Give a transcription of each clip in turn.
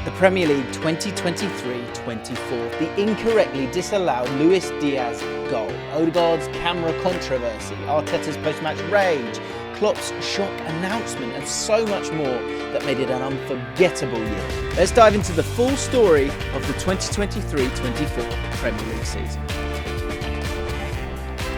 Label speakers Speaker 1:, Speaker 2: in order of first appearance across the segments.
Speaker 1: The Premier League 2023-24, the incorrectly disallowed Luis Diaz goal, Odegaard's camera controversy, Arteta's post-match rage, Klopp's shock announcement, and so much more that made it an unforgettable year. Let's dive into the full story of the 2023-24 Premier League season.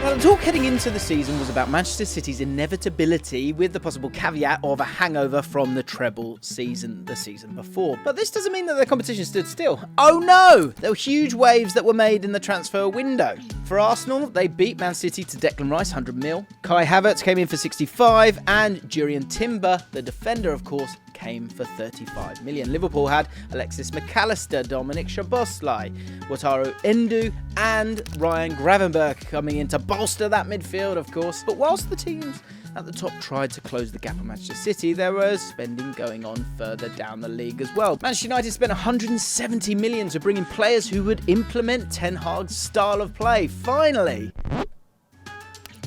Speaker 1: Now, the talk heading into the season was about Manchester City's inevitability, with the possible caveat of a hangover from the treble season the season before. But this doesn't mean that the competition stood still. Oh no! There were huge waves that were made in the transfer window. For Arsenal, they beat Man City to Declan Rice, 100 mil. Kai Havertz came in for 65, and Jurgen Timber, the defender of course, came for 35 million. Liverpool had Alexis McAllister, Dominic Szoboszlai, Wataru Endo, and Ryan Gravenberch coming in to bolster that midfield, of course. But whilst the teams at the top tried to close the gap on Manchester City, there was spending going on further down the league as well. Manchester United spent 170 million to bring in players who would implement Ten Hag's style of play, finally.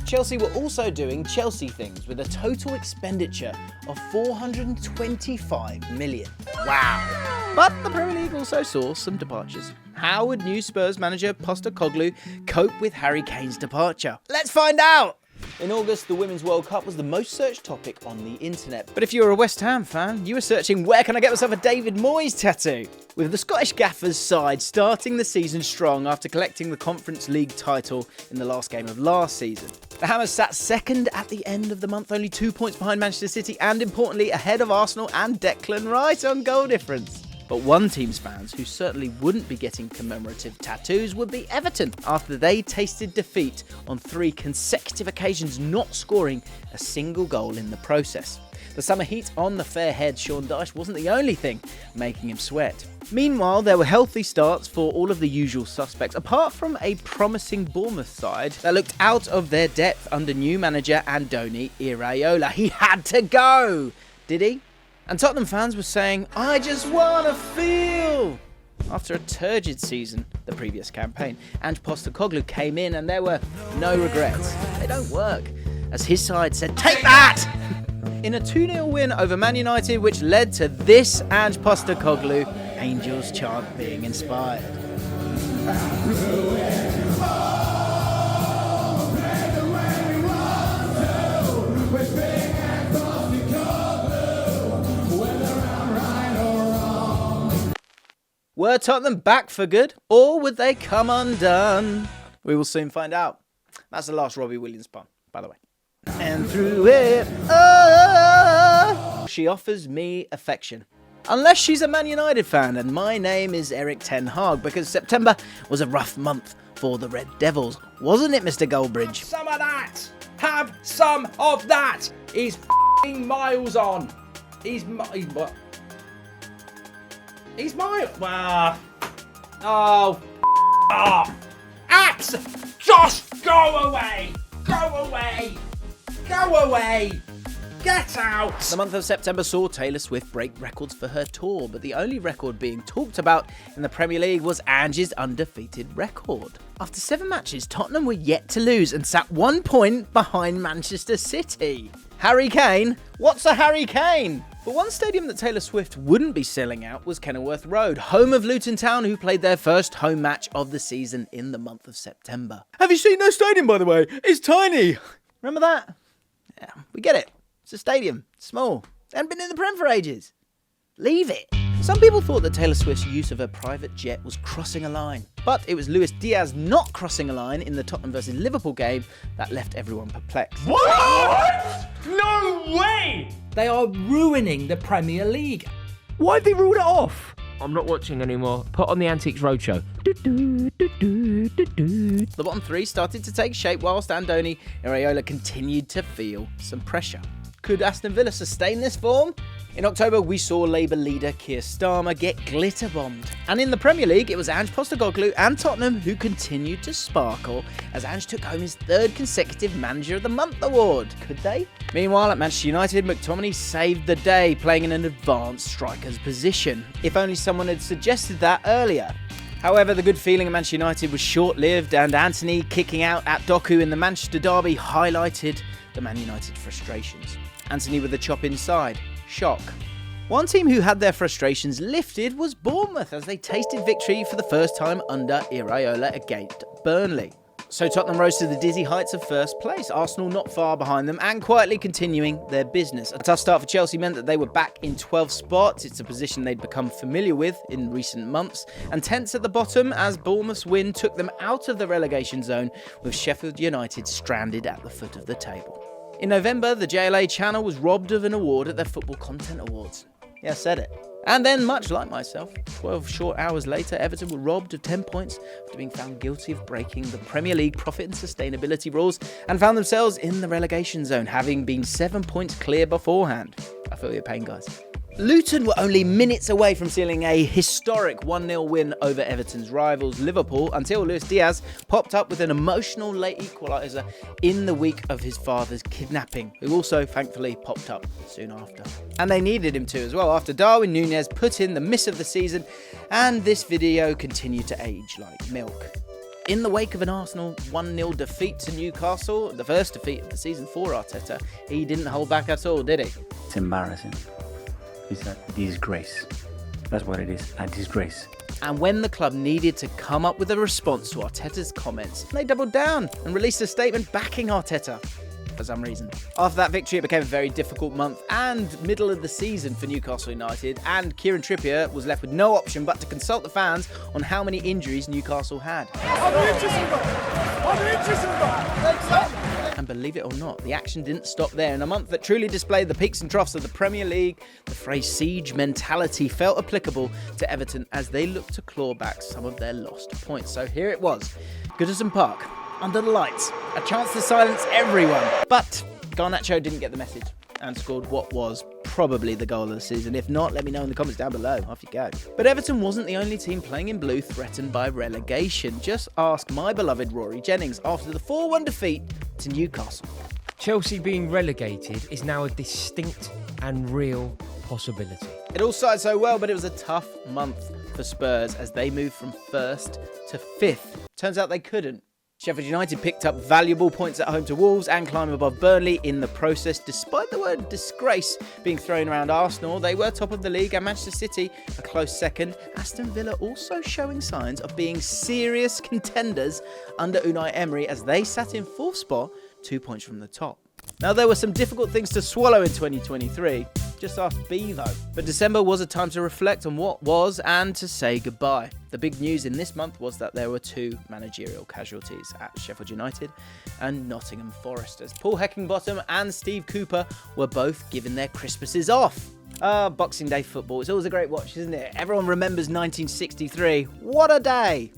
Speaker 1: Chelsea were also doing Chelsea things with a total expenditure of 425 million. Wow. But the Premier League also saw some departures. How would new Spurs manager Postecoglou cope with Harry Kane's departure? Let's find out! In August, the Women's World Cup was the most searched topic on the internet. But if you're a West Ham fan, you were searching, where can I get myself a David Moyes tattoo? With the Scottish Gaffer's side starting the season strong after collecting the Conference League title in the last game of last season. The Hammers sat second at the end of the month, only 2 points behind Manchester City and, importantly, ahead of Arsenal and Declan Rice on goal difference. But one team's fans who certainly wouldn't be getting commemorative tattoos would be Everton, after they tasted defeat on 3 consecutive occasions, not scoring a single goal in the process. The summer heat on the fair-haired Sean Dyche wasn't the only thing making him sweat. Meanwhile, there were healthy starts for all of the usual suspects, apart from a promising Bournemouth side that looked out of their depth under new manager Andoni Iraola. He had to go! Did he? And Tottenham fans were saying, I just want to feel! After a turgid season the previous campaign, and Postecoglou came in and there were no regrets. They don't work. As his side said, take that! In a 2-0 win over Man United, which led to this and Postecoglou, Angels chant being inspired. Were Tottenham back for good, or would they come undone? We will soon find out. That's the last Robbie Williams pun, by the way. And through it, she offers me affection. Unless she's a Man United fan, and my name is Erik Ten Hag, because September was a rough month for the Red Devils. Wasn't it, Mr. Goldbridge?
Speaker 2: Some of that! Have some of that! He's f***ing miles on. He's what? He's miles. Just go away! Go away! Go away! Get out!
Speaker 1: The month of September saw Taylor Swift break records for her tour, but the only record being talked about in the Premier League was Ange's undefeated record. After 7 matches, Tottenham were yet to lose and sat 1 point behind Manchester City. Harry Kane? What's a Harry Kane? But one stadium that Taylor Swift wouldn't be selling out was Kenilworth Road, home of Luton Town, who played their first home match of the season in the month of September. Have you seen their stadium, by the way? It's tiny. Remember that? Yeah, we get it. It's a stadium. It's small. They haven't been in the Prem for ages. Leave it. Some people thought that Taylor Swift's use of her private jet was crossing a line. But it was Luis Diaz not crossing a line in the Tottenham vs Liverpool game that left everyone perplexed.
Speaker 2: What? No way! They are ruining the Premier League.
Speaker 3: Why have they ruled it off? I'm not watching anymore. Put on the Antiques Roadshow.
Speaker 1: The bottom 3 started to take shape whilst Andoni Iraola continued to feel some pressure. Could Aston Villa sustain this form? In October, we saw Labour leader Keir Starmer get glitter-bombed. And in the Premier League, it was Ange Postecoglou and Tottenham who continued to sparkle as Ange took home his 3rd consecutive Manager of the Month award. Could they? Meanwhile, at Manchester United, McTominay saved the day, playing in an advanced striker's position. If only someone had suggested that earlier. However, the good feeling at Manchester United was short-lived, and Anthony kicking out at Doku in the Manchester derby highlighted the Man United frustrations. Anthony with the chop inside. Shock. One team who had their frustrations lifted was Bournemouth as they tasted victory for the first time under Iraola against Burnley. So Tottenham rose to the dizzy heights of first place, Arsenal not far behind them and quietly continuing their business. A tough start for Chelsea meant that they were back in 12th spot. It's a position they'd become familiar with in recent months. And 10th at the bottom as Bournemouth's win took them out of the relegation zone, with Sheffield United stranded at the foot of the table. In November, the JLA channel was robbed of an award at their Football Content Awards. Yeah, I said it. And then, much like myself, 12 short hours later, Everton were robbed of 10 points after being found guilty of breaking the Premier League profit and sustainability rules and found themselves in the relegation zone, having been 7 points clear beforehand. I feel your pain, guys. Luton were only minutes away from sealing a historic 1-0 win over Everton's rivals Liverpool until Luis Diaz popped up with an emotional late equaliser in the week of his father's kidnapping, who also thankfully popped up soon after. And they needed him to as well after Darwin Núñez put in the miss of the season, and this video continued to age like milk. In the wake of an Arsenal 1-0 defeat to Newcastle, the first defeat of the season for Arteta, he didn't hold back at all, did he?
Speaker 4: It's embarrassing. It's a disgrace. That's what it is, a disgrace.
Speaker 1: And when the club needed to come up with a response to Arteta's comments, they doubled down and released a statement backing Arteta for some reason. After that victory, it became a very difficult month and middle of the season for Newcastle United, and Kieran Trippier was left with no option but to consult the fans on how many injuries Newcastle had. And believe it or not, the action didn't stop there. In a month that truly displayed the peaks and troughs of the Premier League, the phrase siege mentality felt applicable to Everton as they looked to claw back some of their lost points. So here it was, Goodison Park, under the lights, a chance to silence everyone. But Garnacho didn't get the message and scored what was probably the goal of the season. If not, let me know in the comments down below. Off you go. But Everton wasn't the only team playing in blue threatened by relegation. Just ask my beloved Rory Jennings after the 4-1 defeat to Newcastle.
Speaker 3: Chelsea being relegated is now a distinct and real possibility.
Speaker 1: It all started so well, but it was a tough month for Spurs as they moved from 1st to 5th. Turns out they couldn't. Sheffield United picked up valuable points at home to Wolves and climbed above Burnley in the process. Despite the word disgrace being thrown around Arsenal, they were top of the league and Manchester City a close second. Aston Villa also showing signs of being serious contenders under Unai Emery as they sat in 4th spot, 2 points from the top. Now, there were some difficult things to swallow in 2023. Just ask B though. But December was a time to reflect on what was and to say goodbye. The big news in this month was that there were 2 managerial casualties at Sheffield United and Nottingham Forest, as Paul Heckingbottom and Steve Cooper were both given their Christmases off. Boxing Day football, it's always a great watch, isn't it? Everyone remembers 1963. What a day!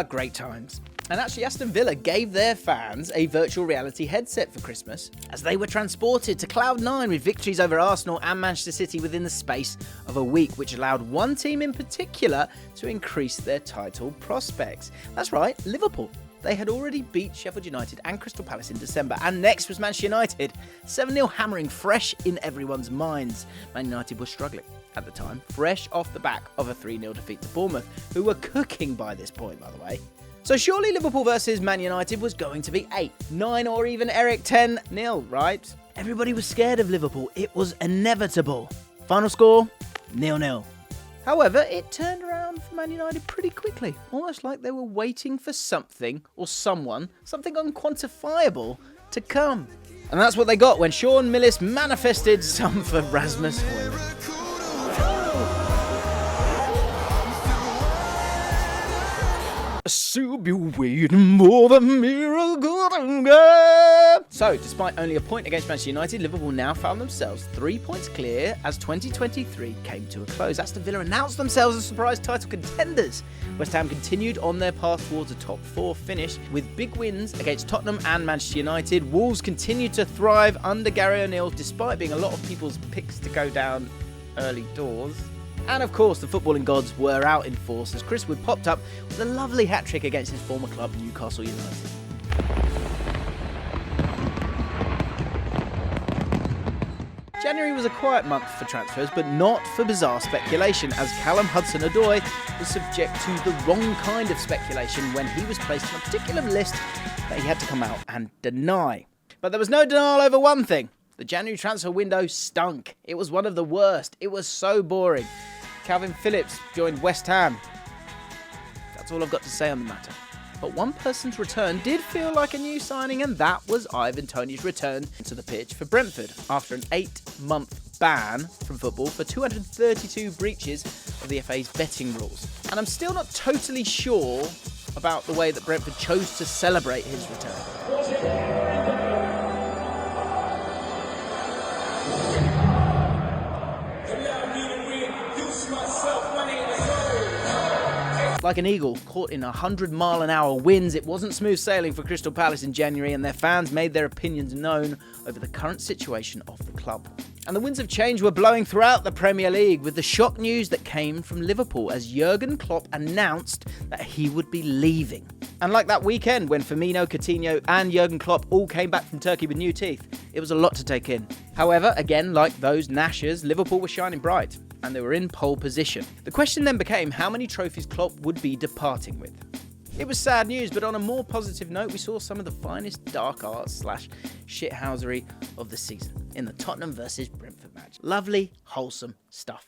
Speaker 1: Great times. And actually, Aston Villa gave their fans a virtual reality headset for Christmas as they were transported to Cloud 9 with victories over Arsenal and Manchester City within the space of a week, which allowed one team in particular to increase their title prospects. That's right, Liverpool. They had already beat Sheffield United and Crystal Palace in December, and next was Manchester United. 7-0 hammering fresh in everyone's minds. Man United were struggling at the time, fresh off the back of a 3-0 defeat to Bournemouth, who were cooking by this point, by the way. So surely Liverpool versus Man United was going to be 8, 9 or even Erik 10-0, right? Everybody was scared of Liverpool. It was inevitable. Final score, 0-0. However, it turned around for Man United pretty quickly, almost like they were waiting for something or someone, something unquantifiable, to come. And that's what they got when Sean Millis manifested some for Rasmus Højlund. So be waiting for the miracle. So, despite only a point against Manchester United, Liverpool now found themselves 3 points clear as 2023 came to a close. Aston Villa announced themselves as surprise title contenders. West Ham continued on their path towards a top 4 finish with big wins against Tottenham and Manchester United. Wolves continued to thrive under Gary O'Neill despite being a lot of people's picks to go down early doors. And of course, the footballing gods were out in force as Chris Wood popped up with a lovely hat-trick against his former club, Newcastle United. January was a quiet month for transfers, but not for bizarre speculation, as Callum Hudson-Odoi was subject to the wrong kind of speculation when he was placed on a particular list that he had to come out and deny. But there was no denial over one thing. The January transfer window stunk. It was one of the worst. It was so boring. Calvin Phillips joined West Ham. That's all I've got to say on the matter. But one person's return did feel like a new signing, and that was Ivan Toney's return to the pitch for Brentford after an 8-month ban from football for 232 breaches of the FA's betting rules. And I'm still not totally sure about the way that Brentford chose to celebrate his return. Like an eagle caught in 100-mile-an-hour winds, it wasn't smooth sailing for Crystal Palace in January, and their fans made their opinions known over the current situation of the club. And the winds of change were blowing throughout the Premier League, with the shock news that came from Liverpool as Jurgen Klopp announced that he would be leaving. And like that weekend when Firmino, Coutinho and Jurgen Klopp all came back from Turkey with new teeth, it was a lot to take in. However, again, like those gnashers, Liverpool were shining bright, and they were in pole position. The question then became how many trophies Klopp would be departing with. It was sad news, but on a more positive note, we saw some of the finest dark arts / shithousery of the season in the Tottenham versus Brentford match. Lovely, wholesome stuff.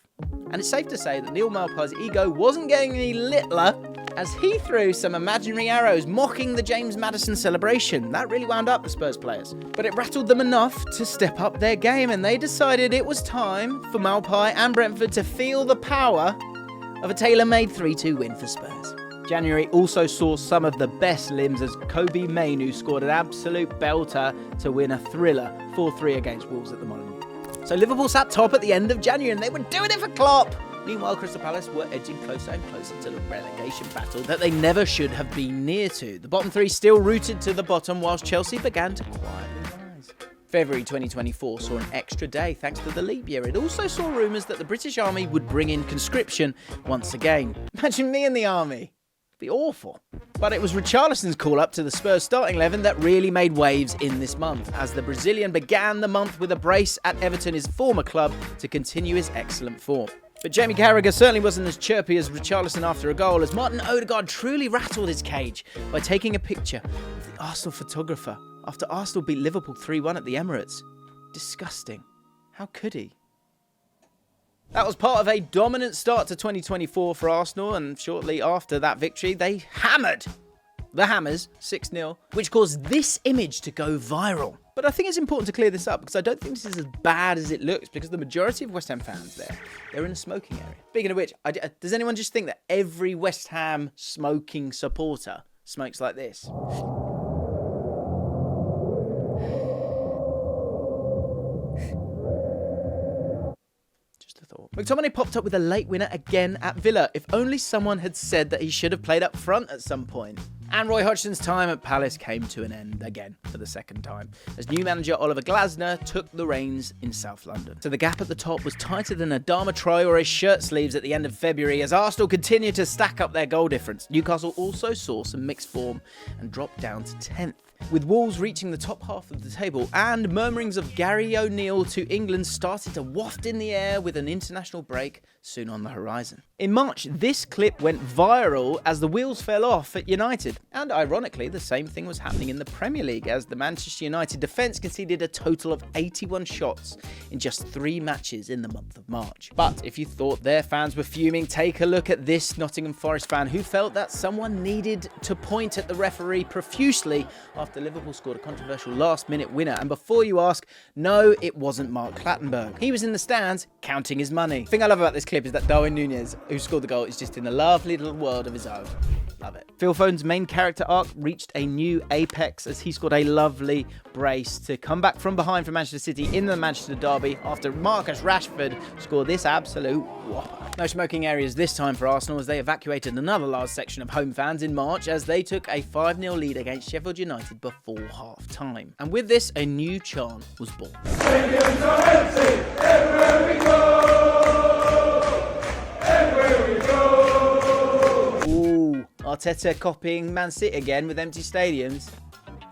Speaker 1: And it's safe to say that Neil Maupay's ego wasn't getting any littler as he threw some imaginary arrows mocking the James Maddison celebration. That really wound up the Spurs players. But it rattled them enough to step up their game, and they decided it was time for Maupay and Brentford to feel the power of a tailor-made 3-2 win for Spurs. January also saw some of the best limbs as Kobe Mainoo scored an absolute belter to win a thriller 4-3 against Wolves at the Molineux. So Liverpool sat top at the end of January, and they were doing it for Klopp. Meanwhile, Crystal Palace were edging closer and closer to the relegation battle that they never should have been near to. The bottom three still rooted to the bottom, whilst Chelsea began to quietly rise. February 2024 saw an extra day thanks to the leap year. It also saw rumours that the British Army would bring in conscription once again. Imagine me in the army. Be awful. But it was Richarlison's call-up to the Spurs starting 11 that really made waves in this month, as the Brazilian began the month with a brace at Everton, his former club, to continue his excellent form. But Jamie Carragher certainly wasn't as chirpy as Richarlison after a goal, as Martin Odegaard truly rattled his cage by taking a picture of the Arsenal photographer after Arsenal beat Liverpool 3-1 at the Emirates. Disgusting. How could he? That was part of a dominant start to 2024 for Arsenal, and shortly after that victory, they hammered the Hammers 6-0, which caused this image to go viral. But I think it's important to clear this up, because I don't think this is as bad as it looks, because the majority of West Ham fans they're in a smoking area. Speaking of which, does anyone just think that every West Ham smoking supporter smokes like this? McTominay popped up with a late winner again at Villa. If only someone had said that he should have played up front at some point. And Roy Hodgson's time at Palace came to an end again for the second time, as new manager Oliver Glasner took the reins in South London. So the gap at the top was tighter than Adama Traore's shirt sleeves at the end of February, as Arsenal continued to stack up their goal difference. Newcastle also saw some mixed form and dropped down to 10th. With Wolves reaching the top half of the table, and murmurings of Gary O'Neill to England started to waft in the air with an international break soon on the horizon. In March, this clip went viral as the wheels fell off at United. And ironically, the same thing was happening in the Premier League, as the Manchester United defence conceded a total of 81 shots in just 3 matches in the month of March. But if you thought their fans were fuming, take a look at this Nottingham Forest fan who felt that someone needed to point at the referee profusely after Liverpool scored a controversial last-minute winner. And before you ask, no, it wasn't Mark Clattenburg. He was in the stands counting his money. The thing I love about this clip is that Darwin Núñez, who scored the goal, is just in a lovely little world of his own. Love it. Phil Foden's main character arc reached a new apex as he scored a lovely brace to come back from behind for Manchester City in the Manchester derby after Marcus Rashford scored this absolute whopper. No smoking areas this time for Arsenal, as they evacuated another large section of home fans in March as they took a 5-0 lead against Sheffield United before half-time. And with this, a new chant was born.
Speaker 5: Stadiums are empty, everywhere we go, everywhere we go.
Speaker 1: Ooh, Arteta copying Man City again with empty stadiums.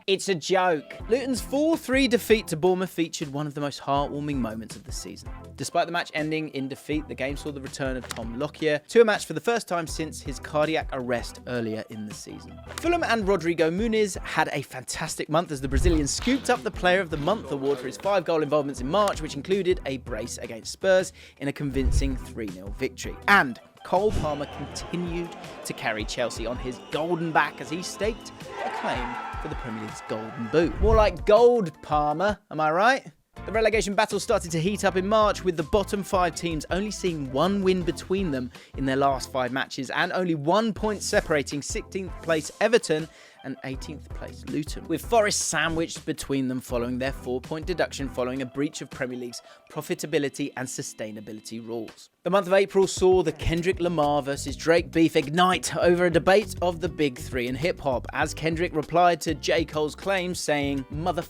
Speaker 1: It's a joke. Luton's 4-3 defeat to Bournemouth featured one of the most heartwarming moments of the season. Despite the match ending in defeat, the game saw the return of Tom Lockyer to a match for the first time since his cardiac arrest earlier in the season. Fulham and Rodrigo Muniz had a fantastic month as the Brazilian scooped up the Player of the Month award for his 5-goal involvements in March, which included a brace against Spurs in a convincing 3-0 victory. And Cole Palmer continued to carry Chelsea on his golden back as he staked a claim for the Premier League's golden boot. More like gold, Palmer, am I right? The relegation battle started to heat up in March, with the bottom 5 teams only seeing 1 win between them in their last 5 matches and only 1 point separating 16th place Everton and 18th place Luton, with Forest sandwiched between them following their 4-point deduction following a breach of Premier League's profitability and sustainability rules. The month of April saw the Kendrick Lamar versus Drake beef ignite over a debate of the big 3 in hip-hop, as Kendrick replied to J. Cole's claims saying, "Motherfuck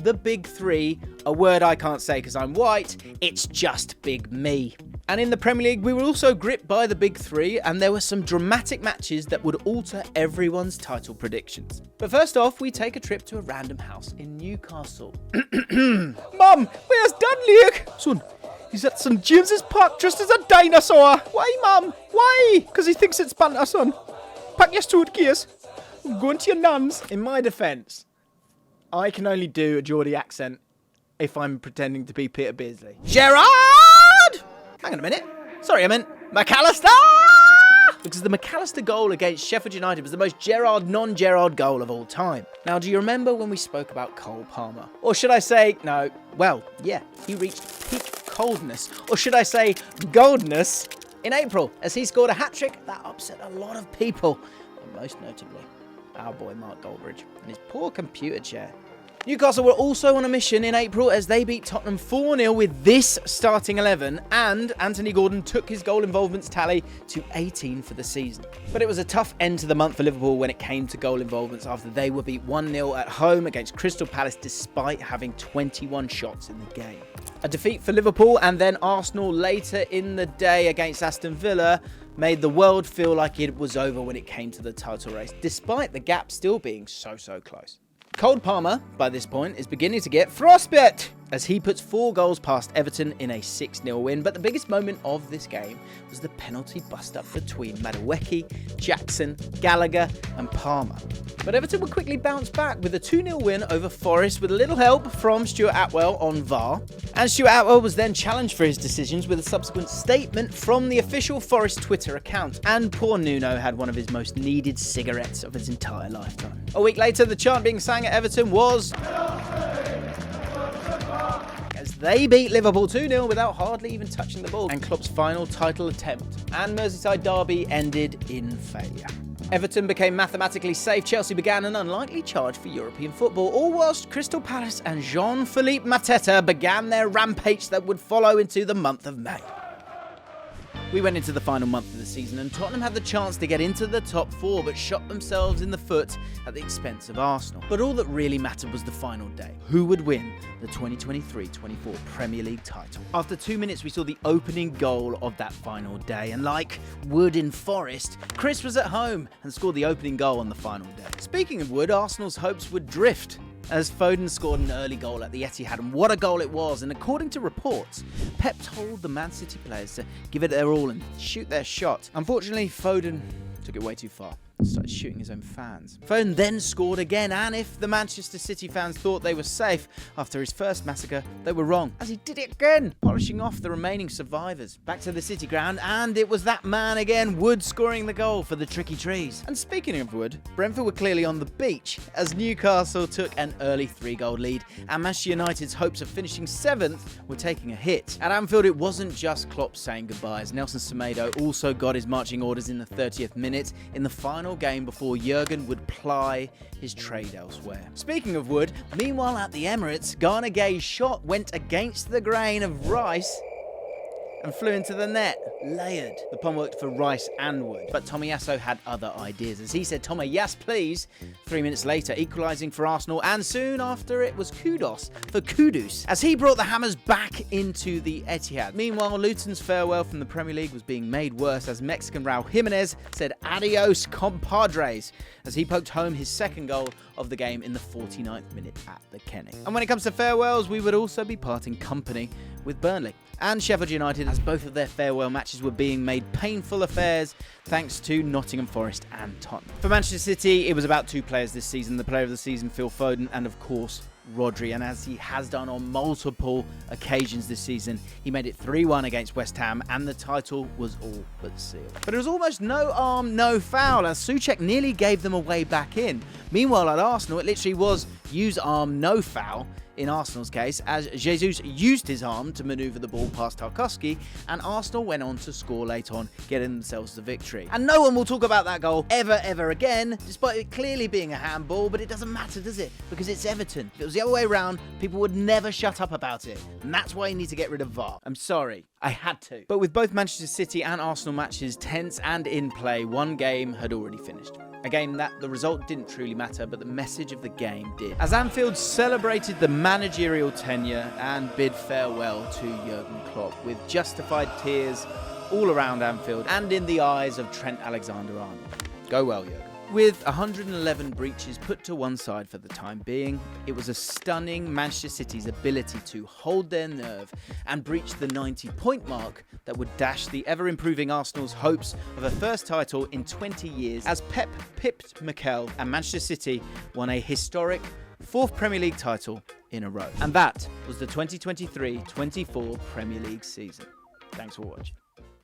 Speaker 1: the big 3, a word I can't say because I'm white, it's just big me." And in the Premier League, we were also gripped by the big 3, and there were some dramatic matches that would alter everyone's title predictions. But first off, we take a trip to a random house in Newcastle. Mum, where's Dudley? Son, he's at St James's Park dressed as a dinosaur. Why, Mum? Why? Because he thinks it's banter, son. Pack your suitcase. I'm going to your nan's. In my defence, I can only do a Geordie accent if I'm pretending to be Peter Beardsley. Gerrard! Hang on a minute. Sorry, I meant McAllister! Because the McAllister goal against Sheffield United was the most Gerrard non-Gerrard goal of all time. Now, do you remember when we spoke about Cole Palmer? Or should I say, no, well, yeah, he reached peak coldness. Or should I say goldness in April, as he scored a hat-trick that upset a lot of people. And most notably, our boy Mark Goldbridge and his poor computer chair. Newcastle were also on a mission in April as they beat Tottenham 4-0 with this starting 11, and Anthony Gordon took his goal involvements tally to 18 for the season. But it was a tough end to the month for Liverpool when it came to goal involvements after they were beat 1-0 at home against Crystal Palace despite having 21 shots in the game. A defeat for Liverpool and then Arsenal later in the day against Aston Villa made the world feel like it was over when it came to the title race, despite the gap still being so close. Cole Palmer, by this point, is beginning to get frostbite as he puts 4 goals past Everton in a 6-0 win. But the biggest moment of this game was the penalty bust-up between Madueke, Jackson, Gallagher and Palmer. But Everton would quickly bounce back with a 2-0 win over Forest with a little help from Stuart Atwell on VAR. And Stuart Atwell was then challenged for his decisions with a subsequent statement from the official Forest Twitter account. And poor Nuno had one of his most needed cigarettes of his entire lifetime. A week later, the chant being sang at Everton was as they beat Liverpool 2-0 without hardly even touching the ball, and Klopp's final title attempt and Merseyside derby ended in failure. Everton became mathematically safe, Chelsea began an unlikely charge for European football, all whilst Crystal Palace and Jean-Philippe Mateta began their rampage that would follow into the month of May. We went into the final month of the season and Tottenham had the chance to get into the top 4 but shot themselves in the foot at the expense of Arsenal. But all that really mattered was the final day. Who would win the 2023-24 Premier League title? After 2 minutes we saw the opening goal of that final day, and like Wood in Forest, Chris was at home and scored the opening goal on the final day. Speaking of Wood, Arsenal's hopes would drift as Thogden scored an early goal at the Etihad, and what a goal it was. And according to reports, Pep told the Man City players to give it their all and shoot their shot. Unfortunately, Thogden took it way too far and started shooting his own fans. Thogden then scored again, and if the Manchester City fans thought they were safe after his first massacre, they were wrong, as he did it again, polishing off the remaining survivors. Back to the City ground, and it was that man again, Wood, scoring the goal for the Tricky Trees. And speaking of Wood, Brentford were clearly on the beach as Newcastle took an early 3-goal lead, and Manchester United's hopes of finishing 7th were taking a hit. At Anfield, it wasn't just Klopp saying goodbye, as Nelson Semedo also got his marching orders in the 30th minute in the final game before Jurgen would ply his trade elsewhere. Speaking of Wood, meanwhile at the Emirates, Gana Gay's shot went against the grain of rice and flew into the net. Layered. The pun worked for Rice and Wood, but Tomiyasu had other ideas, as he said, "Toma, yes please." 3 minutes later, equalising for Arsenal, and soon after it was kudos for Kudus, as he brought the Hammers back into the Etihad. Meanwhile, Luton's farewell from the Premier League was being made worse, as Mexican Raul Jimenez said adios compadres, as he poked home his second goal of the game in the 49th minute at the Kenny. And when it comes to farewells, we would also be parting company with Burnley and Sheffield United, as both of their farewell matches were being made painful affairs thanks to Nottingham Forest and Tottenham. For Manchester City, it was about two players this season: the player of the season, Phil Foden, and of course Rodri. And as he has done on multiple occasions this season, he made it 3-1 against West Ham, and the title was all but sealed. But it was almost no arm, no foul, as Souček nearly gave them a way back in. Meanwhile, at Arsenal, it literally was use arm, no foul in Arsenal's case, as Jesus used his arm to manoeuvre the ball past Tarkowski, and Arsenal went on to score late on, getting themselves the victory. And no one will talk about that goal ever again, despite it clearly being a handball, but it doesn't matter, does it? Because it's Everton. If it was the other way around, people would never shut up about it, and that's why you need to get rid of VAR. I'm sorry, I had to. But with both Manchester City and Arsenal matches tense and in play, one game had already finished. A game that the result didn't truly matter, but the message of the game did, as Anfield celebrated the managerial tenure and bid farewell to Jurgen Klopp, with justified tears all around Anfield and in the eyes of Trent Alexander-Arnold. Go well, Jurgen. With 111 breaches put to one side for the time being, it was a stunning Manchester City's ability to hold their nerve and breach the 90-point mark that would dash the ever-improving Arsenal's hopes of a first title in 20 years, as Pep pipped Mikel and Manchester City won a historic fourth Premier League title in a row. And that was the 2023-24 Premier League season. Thanks for watching.